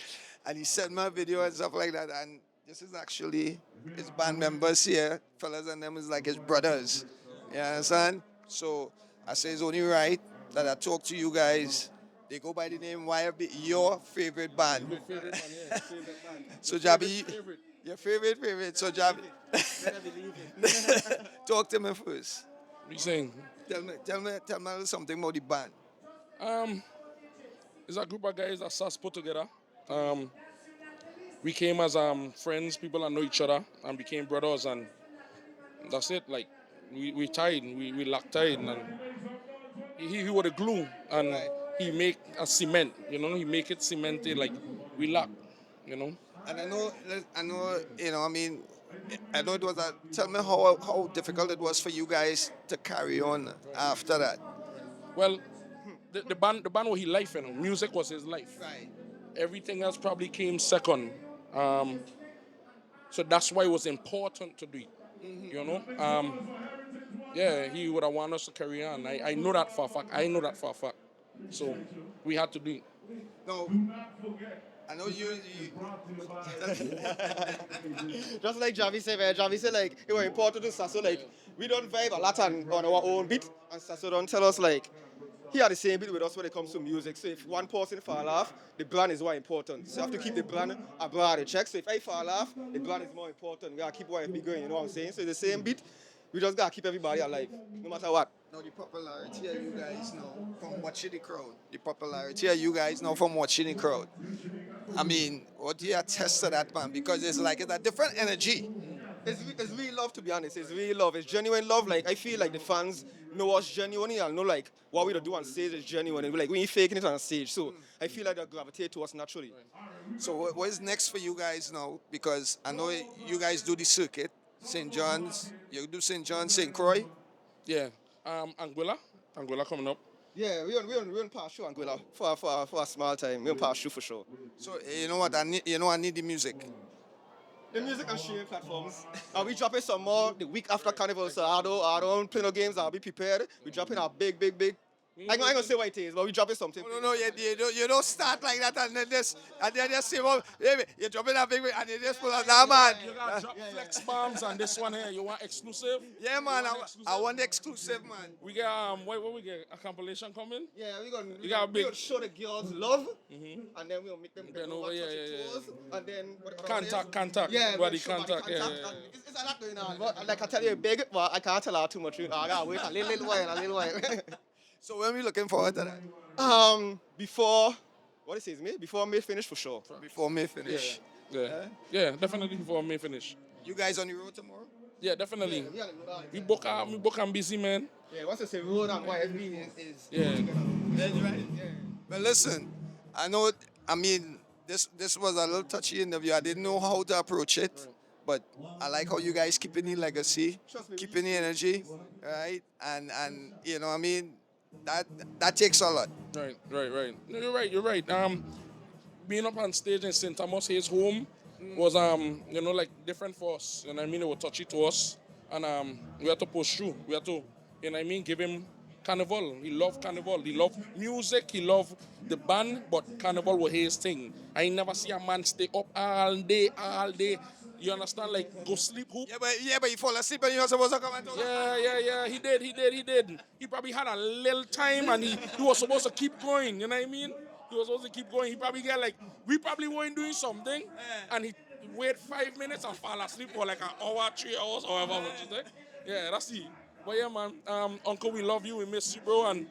And he sent me a video and stuff like that, and this is actually his band members here, fellas, and them is like his brothers. You understand? So I say it's only right that I talk to you guys. They go by the name YFB, your favorite band. My favorite band, yeah, favorite band. So Jabi, your favorite. So Jabi, talk to me first. What are you saying? Tell me something about the band. It's a group of guys that SAS put together. We came as friends, people that know each other, and became brothers, and that's it. Like we tied, we locked tied, and he was the glue, and he make a cement. You know, he make it cemented. Like we lock. You know. And I know, I mean, I know it was a. Tell me how difficult it was for you guys to carry on after that. Well, the band was his life, music was his life. Right. Everything else probably came second. So that's why it was important to do it. You know? Yeah, he would have wanted us to carry on. I know that for a fact. So we had to do it. No. I know you Just like Javi said, man. Javi said like it was important to Sasso. Like we don't vibe a lot on our own beat, and Sasso don't tell us like he had the same beat with us when it comes to music. So if one person fall off, the brand is more important. So you have to keep the brand abroad the check. So if I fall off, the brand is more important. We gotta keep YFB going. You know what I'm saying? So it's the same beat. We just gotta keep everybody alive, no matter what. Now the popularity of you guys know from watching the crowd. The popularity of you guys know from watching the crowd. I mean, what do you attest to that, man? Because it's a different energy. It's real love, to be honest. It's real love. It's genuine love. Like I feel like the fans know us genuinely and know like what we do on stage is genuine. And like we ain't faking it on stage. So I feel like they gravitate to us naturally. So what is next for you guys now? Because I know you guys do the circuit, St. John's. You do St. John's, St. Croix. Yeah. Anguilla coming up. Yeah, we on pass through Anguilla for a small time. We on pass through for sure. So you know what? I need the music. The music and streaming platforms. And we dropping some more the week after Carnival. So I don't play no games. I'll be prepared. We dropping a big. I ain't gonna say what it is, but we dropping something. No, you don't start like that and then just say, well, baby, you're dropping a big, and you just pull out that man. You got drop flex bombs and this one here. You want exclusive? Yeah, man. I want the exclusive, man. We get what we get, a compilation coming? Yeah, we gonna show the girls love, Mm-hmm. and then we'll make them Bend over, yeah. and then Contact. Yeah, body contact. Yeah. It's a lot going on. But like I tell you, big, but I can't tell her too much. I gotta wait a little while. So when we looking forward to that? Before May finish for sure. Before May finish. Yeah, definitely before May finish. You guys on the road tomorrow? Yeah, definitely. We book and busy, man. Yeah, once I say road and YFB is That's right. Yeah. But listen, this was a little touchy interview. I didn't know how to approach it. Right. But I like how you guys keeping the legacy, keeping the energy, right? And you know what I mean? That takes a lot. Right. No, you're right. Being up on stage in St Thomas, his home, was like different for us. You know what I mean? It was touchy to us. And we had to push through. We had to, give him Carnival. He loved Carnival. He loved music. He loved the band, but Carnival was his thing. I never see a man stay up all day. You understand? Like, go sleep hoop. Yeah, but you fall asleep and you're not supposed to come and talk. Yeah. He did. He probably had a little time and he was supposed to keep going. You know what I mean? He was supposed to keep going. He probably we probably weren't doing something and he wait 5 minutes and fall asleep for like an hour, 3 hours, however much you think. Yeah, that's it. But yeah, man, Uncle, we love you. We miss you, bro. And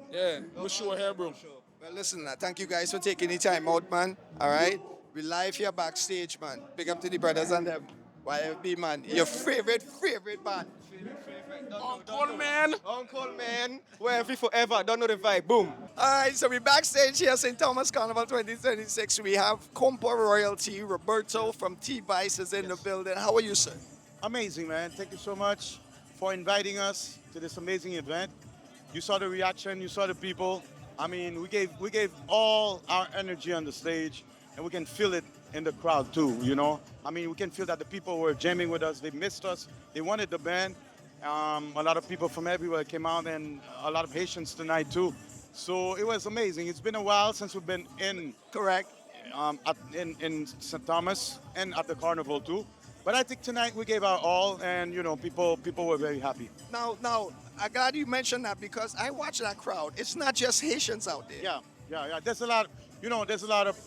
yeah, wish you were here, bro. Well, listen, thank you guys for taking the time out, man. All right? We live here backstage, man. Big up to the brothers and them. YFB, man. Your favorite band. Uncle Man. YFB forever. Don't know the vibe. Boom. All right, so we're backstage here, St. Thomas Carnival 2026. We have Compo Royalty. Roberto from T-Vice is in the building. How are you, sir? Amazing, man. Thank you so much for inviting us to this amazing event. You saw the reaction. You saw the people. I mean, we gave all our energy on the stage, and we can feel it in the crowd too, I mean, we can feel that the people were jamming with us. They missed us. They wanted the band. A lot of people from everywhere came out, and a lot of Haitians tonight too. So it was amazing. It's been a while since we've been in. Correct. In St. Thomas and at the carnival too. But I think tonight we gave our all, and people were very happy. Now, I'm glad you mentioned that because I watch that crowd. It's not just Haitians out there. Yeah. There's a lot. There's a lot of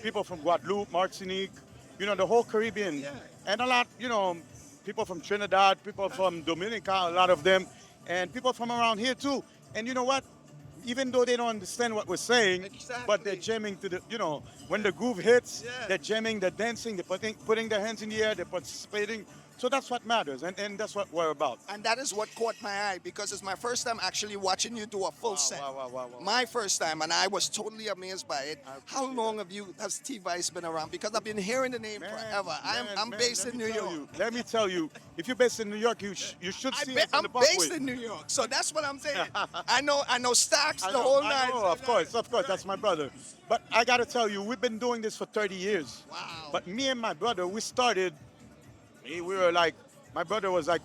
people from Guadeloupe, Martinique, the whole Caribbean, and a lot, people from Trinidad, people from Dominica, a lot of them, and people from around here too. And you know what? even though they don't understand what we're saying, but they're jamming to the, when the groove hits, they're jamming, they're dancing, they're putting their hands in the air, they're participating. So that's what matters, and that's what we're about. And that is what caught my eye because it's my first time actually watching you do a full set. Wow. My first time, and I was totally amazed by it. How long has T-Vice been around? Because I've been hearing the name forever. I'm based in New York. Let me tell you, if you're based in New York, you should see us on I'm the Parkway. based in New York, so that's what I'm saying. I know Stacks, the whole night. Of course, that's my brother. But I gotta tell you, we've been doing this for 30 years. Wow. But me and my brother, we started, my brother was like,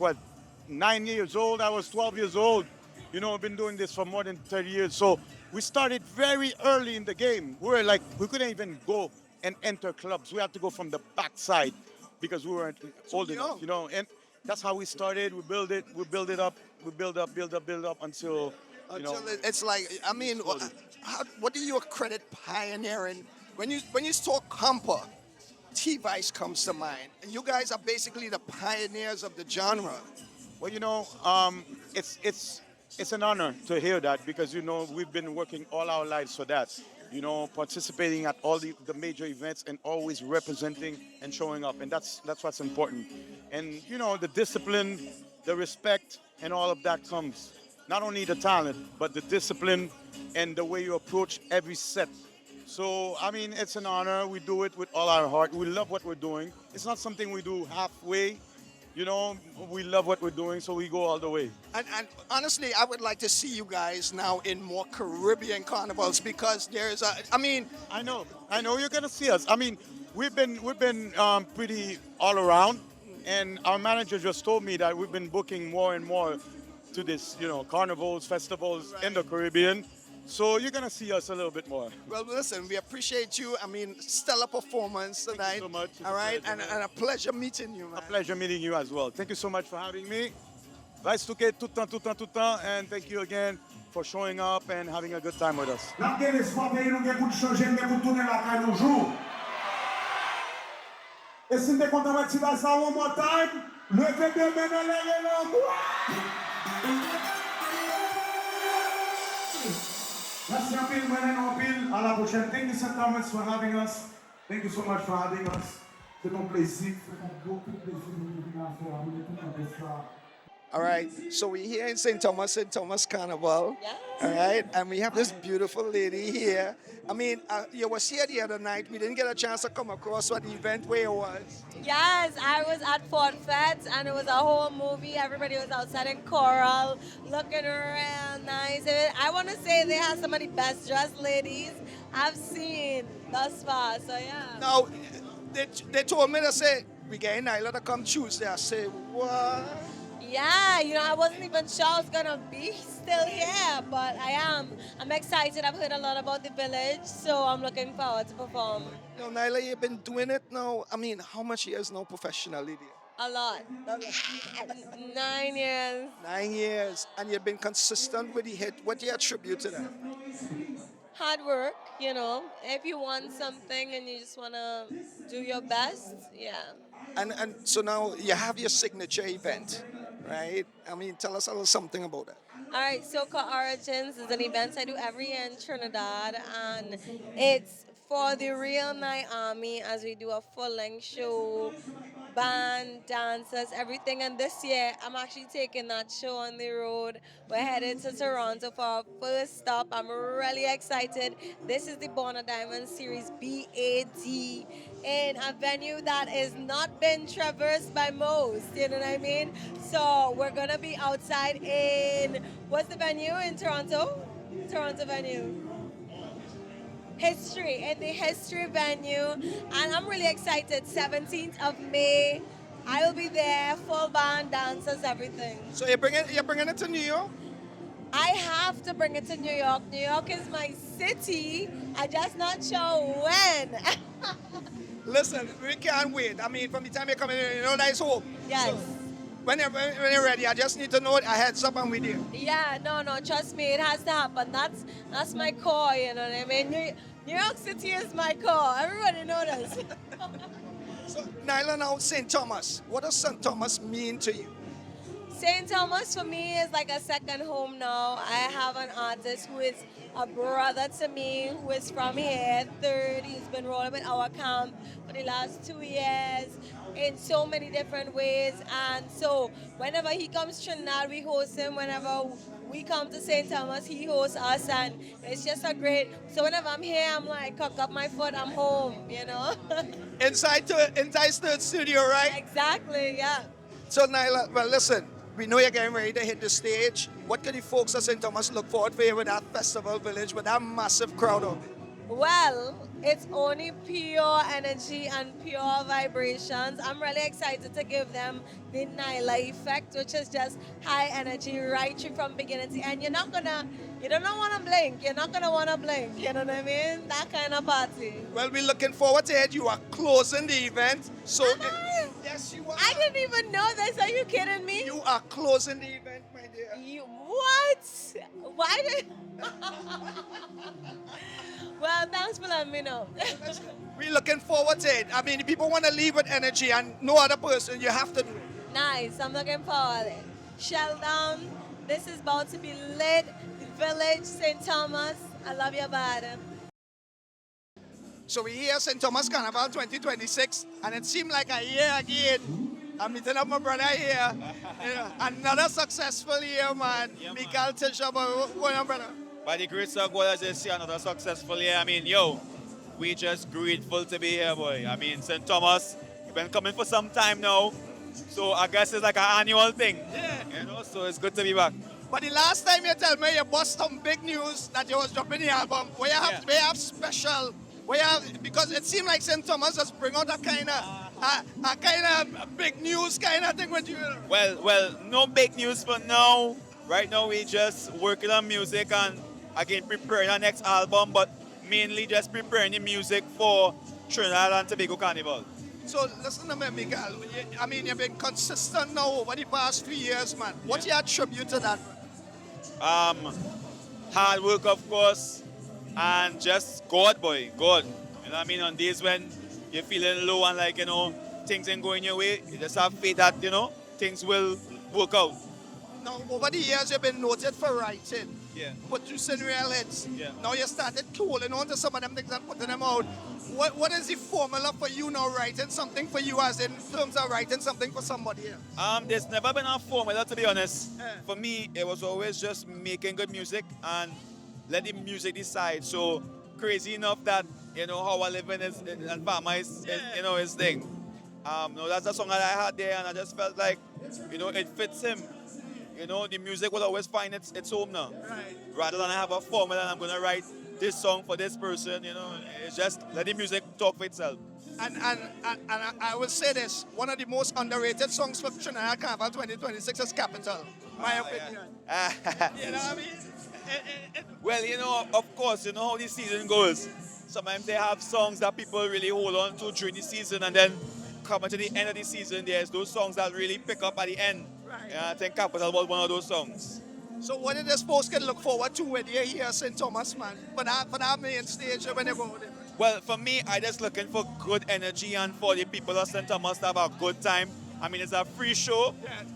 9 years old, I was 12 years old. We've been doing this for more than 30 years. So we started very early in the game. We couldn't even go and enter clubs. We had to go from the back side because we weren't old enough, and that's how we started. We build it up, build up until it's like, I mean, what do you credit pioneering? When you talk compa, T-Vice comes to mind. And you guys are basically the pioneers of the genre. Well, it's an honor to hear that because, we've been working all our lives for that. Participating at all the major events and always representing and showing up. And that's what's important. And, the discipline, the respect, and all of that comes. Not only the talent, but the discipline and the way you approach every set. So, I mean, it's an honor. We do it with all our heart. We love what we're doing. It's not something we do halfway. We love what we're doing, so we go all the way. And honestly, I would like to see you guys now in more Caribbean carnivals because I know you're gonna see us. I mean, we've been pretty all around, and our manager just told me that we've been booking more and more to this, carnivals, festivals in the Caribbean. So you're gonna see us a little bit more. Well, listen, we appreciate you. I mean, stellar performance tonight. Thank you so much. All right, and a pleasure meeting you, man. A pleasure meeting you as well. Thank you so much for having me. Vice Touquet, tout le temps, and thank you again for showing up and having a good time with us. Et si t'es content de tirer ça one more time, levez deux mains dans l'air. Merci un pile, en pile. À la prochaine. Thank you, St Thomas, for having us. Thank you so much for having us. C'est un plaisir. C'est beaucoup de plaisir de venir à faire. All right, so we're here in St. Thomas Carnival. Yes. All right, and we have this beautiful lady here. I mean, you was here the other night. We didn't get a chance to come across what the event where it was. Yes, I was at Fort Fete and it was a whole movie. Everybody was outside in coral, looking real nice. I want to say they had some of the best dressed ladies I've seen thus far, so yeah. Now, they told me to say, we getting Nyla to come Tuesday. I say, what? Yeah, I wasn't even sure I was gonna be still here, but I am. I'm excited. I've heard a lot about the village, so I'm looking forward to perform. Now, Nyla, you've been doing it now. I mean, how much years now professionally? A lot. 9 years. 9 years, and you've been consistent with the hit. What do you attribute to that? Hard work, If you want something and you just wanna do your best, yeah. And so now you have your signature event, right? I mean, tell us a little something about that. All right, SoCal Origins is an event I do every year in Trinidad, and it's for the Real Night Army as we do a full-length show, band, dancers, everything. And this year, I'm actually taking that show on the road. We're headed to Toronto for our first stop. I'm really excited. This is the Born a Diamond Series BAD in a venue that is not been traversed by most, you know what I mean? So we're gonna be outside in, what's the venue in Toronto? Toronto venue. History, in the History venue, and I'm really excited. 17th of May, I will be there, full band, dancers, everything. So you're bringing it to New York? I have to bring it to New York. New York is my city. I'm just not sure when. Listen, we can't wait. I mean, from the time you're coming in, that's hope. Yes. So when you're ready, I just need to know it. I heads up and with you. Yeah, no, trust me, it has to happen. That's my core, you know what I mean? New York City is my core. Everybody knows this. So, Nyla, now St. Thomas. What does St. Thomas mean to you? St. Thomas for me is like a second home now. I have an artist who is a brother to me, who is from here, third. He's been rolling with our camp for the last 2 years in so many different ways. And so whenever he comes to Trinidad, we host him. Whenever we come to St. Thomas, he hosts us. And it's just a great, so whenever I'm here, I'm like, cock up my foot, I'm home, you know? Inside the studio, right? Exactly, yeah. So Nyla, well listen, we know you're getting ready to hit the stage. What can the folks at St. Thomas look forward for you with that festival village, with that massive crowd of? Well, it's only pure energy and pure vibrations. I'm really excited to give them the Nyla effect, which is just high energy right through from beginning to end. You don't want to blink. You're not gonna want to blink. You know what I mean? That kind of party. Well, we're looking forward to it. You are closing the event. So yes, you are. I didn't even know this. Are you kidding me? You are closing the event, my dear. What? Why did... Well, thanks for letting me know. We're looking forward to it. I mean, people want to leave with energy, and no other person, you have to do it. Nice. I'm looking forward to it. Sheldon, this is about to be lit. The village, St. Thomas. I love you, bud. So we're here, St. Thomas Carnival 2026, and it seemed like a year again. I'm meeting up my brother here. Another successful year, man. Yeah, Mikael Tisha, what's going on, brother? By the grace of God, as I see another successful year. I mean, yo, we just grateful to be here, boy. I mean, St. Thomas, we've been coming for some time now. So I guess it's like an annual thing. Yeah. You know, so it's good to be back. But the last time you tell me you bust some big news that you was dropping the album, we have special, because it seemed like St. Thomas just bring out a kind of big news kind of thing with you. Well, no big news for now. Right now we just working on music and again preparing our next album, but mainly just preparing the music for Trinidad and Tobago Carnival. So listen to me, Miguel. I mean, you've been consistent now over the past few years, man. What do you attribute to that? Hard work, of course, and just God, boy, God. You know what I mean? On days when you're feeling low and like, you know, things ain't going your way, you just have faith that, you know, things will work out. Now, over the years, you've been noted for writing. Yeah. Producing real hits. Yeah. Now you started holding on to some of them things and putting them out. What is the formula for you now writing something for you, as in terms of writing something for somebody else? There's never been a formula, to be honest. For me, it was always just making good music and let the music decide. So crazy enough that, you know, how I live in is, and Farmer is, you know, his thing. No, that's the song that I had there, and I just felt like, you know, it fits him. You know, the music will always find its home now. Right. Rather than I have a formula and I'm going to write this song for this person, you know, it's just let the music talk for itself. And I will say this, one of the most underrated songs for Trinidad Carnival 2026 is Capital, my opinion. You know what I mean? Well, you know, of course, you know how the season goes. Sometimes they have songs that people really hold on to during the season, and then coming to the end of the season, there's those songs that really pick up at the end. Right. Yeah, I think Capital was one of those songs. So what did this folks can look forward to when you're here, St. Thomas, man? For that main stage when you go there? Well, for me, I just looking for good energy and for the people of St. Thomas to have a good time. I mean, it's a free show,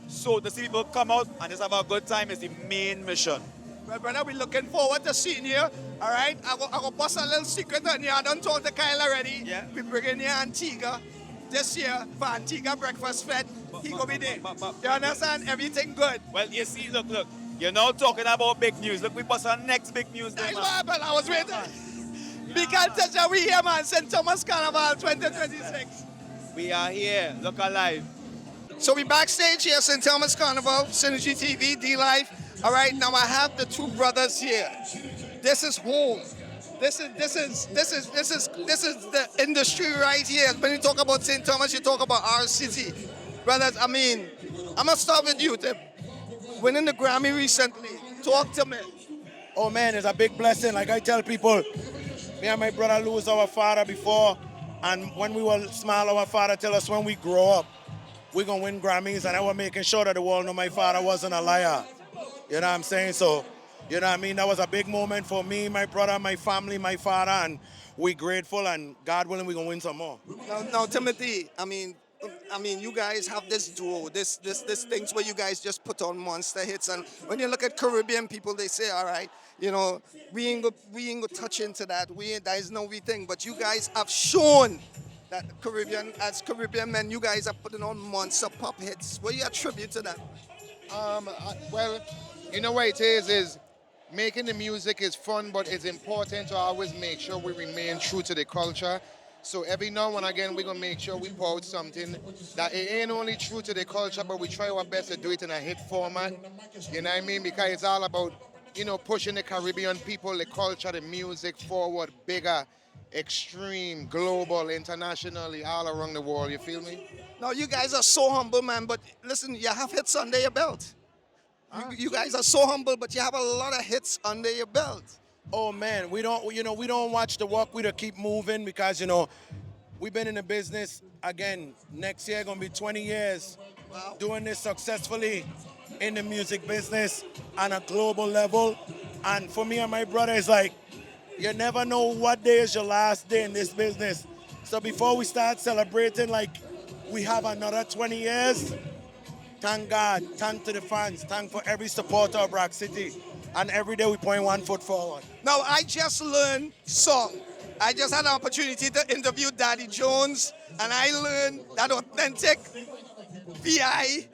so to see people come out and just have a good time is the main mission. Well, brother, we're looking forward to seeing you. All right, I go bust a little secret on you. I don't talk to Kyle already. Yeah. We're bringing you Antigua this year for Antigua Breakfast Fed. He gonna be there. You understand? Everything good. Well, you see, look. You're now talking about big news. Look, we bust our next big news. That's what happened. I was waiting. Mikael Tisha, we here, man. St. Thomas Carnival 2026. We are here. Look alive. So we backstage here, St. Thomas Carnival, Synergy TV, D-Live. All right, now I have the two brothers here. This is home. This is the industry right here. When you talk about St. Thomas, you talk about our city. Brothers, I mean, I'm gonna start with you, Tip. Winning the Grammy recently. Talk to me. Oh man, it's a big blessing. Like I tell people, me and my brother lose our father before, and when we were small, our father tell us when we grow up, we're gonna win Grammys, and I was making sure that the world know my father wasn't a liar. You know what I'm saying? So, you know what I mean? That was a big moment for me, my brother, my family, my father, and we grateful, and God willing, we're gonna win some more. Now Timothy, I mean, I mean, you guys have this duo, this things where you guys just put on monster hits. And when you look at Caribbean people, they say, all right, you know, we ain't go touch into that. That is no we thing. But you guys have shown that as Caribbean men, you guys are putting on monster pop hits. What do you attribute to that? Well, you know what it is making the music is fun, but it's important to always make sure we remain true to the culture. So every now and again, we're going to make sure we put out something that it ain't only true to the culture, but we try our best to do it in a hit format. You know what I mean? Because it's all about, you know, pushing the Caribbean people, the culture, the music forward, bigger, extreme, global, internationally, all around the world. You feel me? Now, you guys are so humble, man, but listen, you have hits under your belt. You guys are so humble, but you have a lot of hits under your belt. Oh man, we don't watch the walk, we don't keep moving because, you know, we've been in the business, again, next year gonna be 20 years doing this successfully in the music business on a global level. And for me and my brother, it's like, you never know what day is your last day in this business. So before we start celebrating like we have another 20 years, thank God, thank to the fans, thank for every supporter of Rock City. And every day we point one foot forward. Now, I just learned song. I just had an opportunity to interview Daddy Jones, and I learned that authentic VI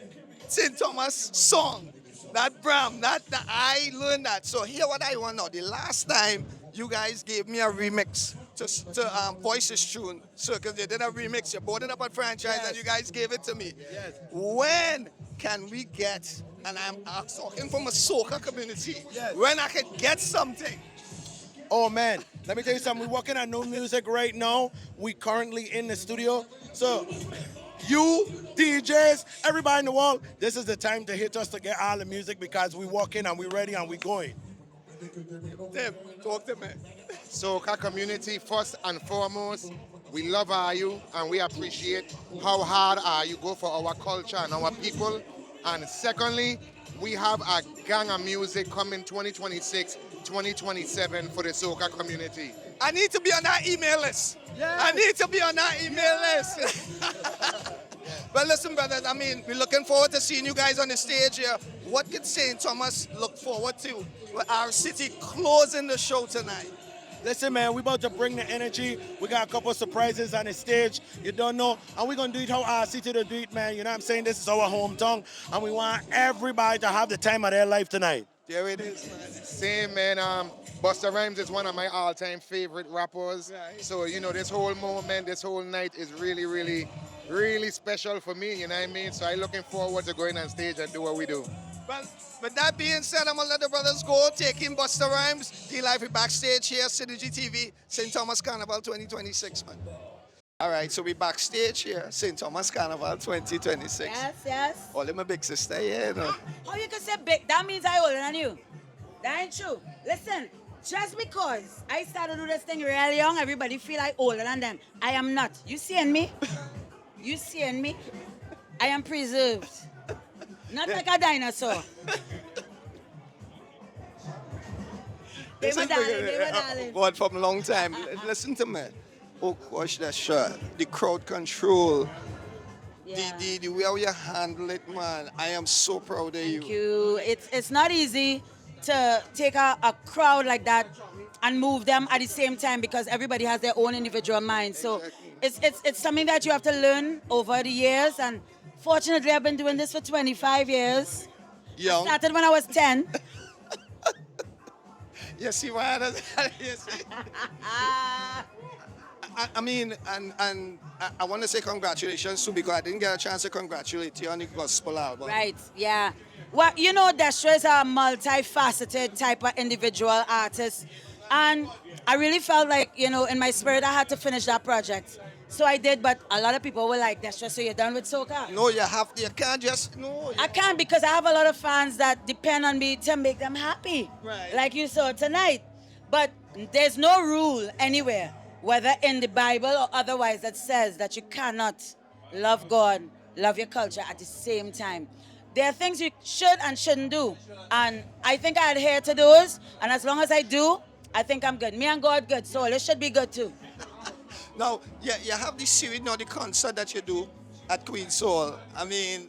St Thomas song. That Bram, I learned that. So here what I want now. The last time you guys gave me a remix to Voices Tune Circus, they did a remix. You bought it up at franchise and you guys gave it to me. Yes. When can we get, and I'm talking from a soca community, when I can get something? Oh man, let me tell you something. We're working on new music right now. We currently in the studio. So you, DJs, everybody in the world, this is the time to hit us to get all the music because we walking and we ready and we going. Tim, talk to me. Soca community, first and foremost, we love you and we appreciate how hard you go for our culture and our people. And secondly, we have a gang of music coming 2026, 2027 for the soca community. I need to be on that email list. Yes. I need to be on that email list. But listen, brothers, I mean, we're looking forward to seeing you guys on the stage here. What can St. Thomas look forward to with our city closing the show tonight? Listen, man, we about to bring the energy. We got a couple of surprises on the stage. You don't know. And we're going to do it how our city to do it, man. You know what I'm saying? This is our hometown. And we want everybody to have the time of their life tonight. There it is, man. Same, man. Busta Rhymes is one of my all-time favorite rappers. Right. So, you know, this whole moment, this whole night is really, really, really special for me, you know what I mean? So I'm looking forward to going on stage and do what we do. Well, with that being said, I'm going to let the brothers go, taking Busta Rhymes. D-Live backstage here, Synergy TV, St. Thomas Carnival 2026, man. All right, so we backstage here, St. Thomas Carnival 2026. Yes. Only my big sister here, you know. How you can say big? That means I older than you. That ain't true. Listen, just because I started to do this thing real young, everybody feel like older than them. I am not. You seeing me? You seeing me? I am preserved. Not like a dinosaur. They my darling. God, from a long time. Listen to me. Oh gosh, that's sure. The crowd control. Yeah. The way you handle it, man. I am so proud of you. Thank you. It's not easy to take a crowd like that and move them at the same time because everybody has their own individual mind. So it's something that you have to learn over the years. And fortunately, I've been doing this for 25 years. Young. I started when I was 10. You see why I mean, and I want to say congratulations too because I didn't get a chance to congratulate you on the gospel album. Right, yeah. Well, you know, Destra is a multifaceted type of individual artist. And I really felt like, you know, in my spirit, I had to finish that project. So I did, but a lot of people were like, Destra, so you're done with soca? No, you can't just, no. I can't because I have a lot of fans that depend on me to make them happy. Right. Like you saw tonight. But there's no rule anywhere, whether in the Bible or otherwise, that says that you cannot love God, love your culture at the same time. There are things you should and shouldn't do. And I think I adhere to those. And as long as I do, I think I'm good. Me and God good, so it should be good too. Now, you have this series now, the concert that you do. at Queen Soul. I mean,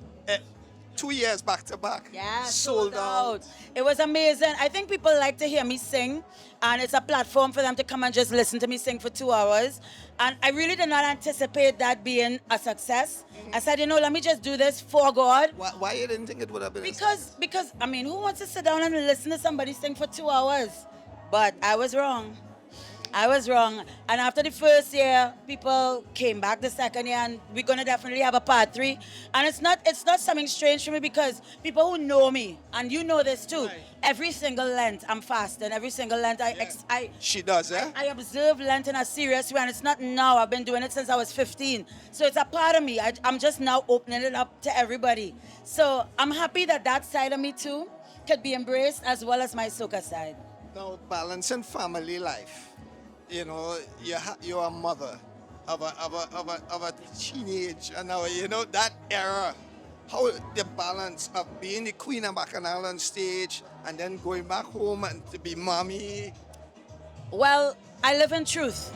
2 years back to back. Yeah, sold out. It was amazing. I think people like to hear me sing, and it's a platform for them to come and just listen to me sing for 2 hours. And I really did not anticipate that being a success. I said, let me just do this for God. Why you didn't think it would have been? Because I mean, who wants to sit down and listen to somebody sing for 2 hours? But I was wrong. And after the first year, people came back the second year, and we're gonna definitely have a part 3. And it's not something strange for me, because people who know me, and you know this too, every single Lent I'm fasting. Every single Lent She does, eh? I observe Lent in a serious way, and it's not now. I've been doing it since I was 15. So it's a part of me. I'm just now opening it up to everybody. So I'm happy that side of me too could be embraced, as well as my soca side. Now, balancing family life. You're a mother of a teenage, and now that era. How the balance of being the Queen of Bacchanal on stage and then going back home and to be mommy. Well, I live in truth.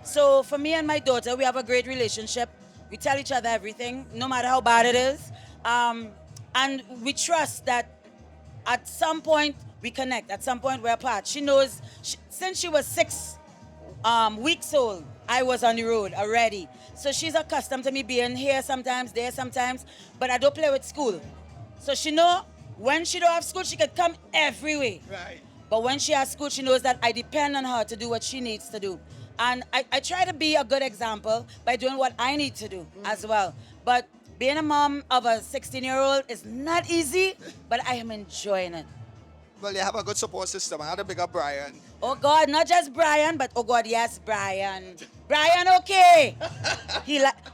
So for me and my daughter, we have a great relationship. We tell each other everything, no matter how bad it is. And we trust that at some point we connect, at some point we're apart. She knows, since she was 6 weeks old, I was on the road already. So she's accustomed to me being here sometimes, there sometimes, but I don't play with school. So she know when she don't have school, she can come every way. Right. But when she has school, she knows that I depend on her to do what she needs to do. And I try to be a good example by doing what I need to do as well. But being a mom of a 16-year-old is not easy, but I am enjoying it. Well, you have a good support system. I had to big up Brian. Oh God, not just Brian, but oh God, yes, Brian. Brian, okay.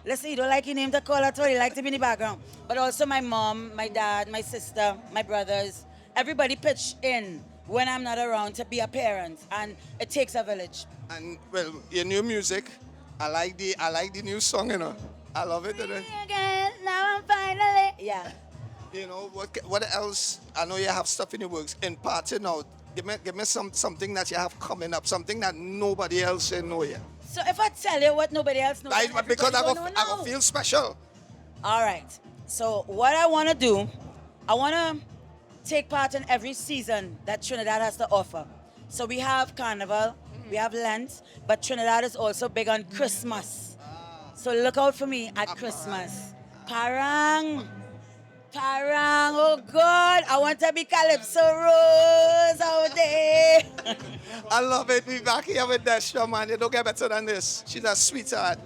Listen, he don't like your name to call at all. He like to be in the background. But also my mom, my dad, my sister, my brothers, everybody pitch in when I'm not around to be a parent, and it takes a village. And well, your new music, I like the new song, I love it. Again, now I'm finally. Yeah. What else? I know you have stuff in the works. In parting out, give me something that you have coming up, something that nobody else know yet. So if I tell you what nobody else knows, Because I go feel special. All right. So what I want to do, I want to take part in every season that Trinidad has to offer. So we have Carnival, we have Lent, but Trinidad is also big on Christmas. So look out for me at Christmas. Parang, oh God, I want to be Calypso Rose out there. I love it. Be back here with Desha, man. You don't get better than this. She's a sweetheart.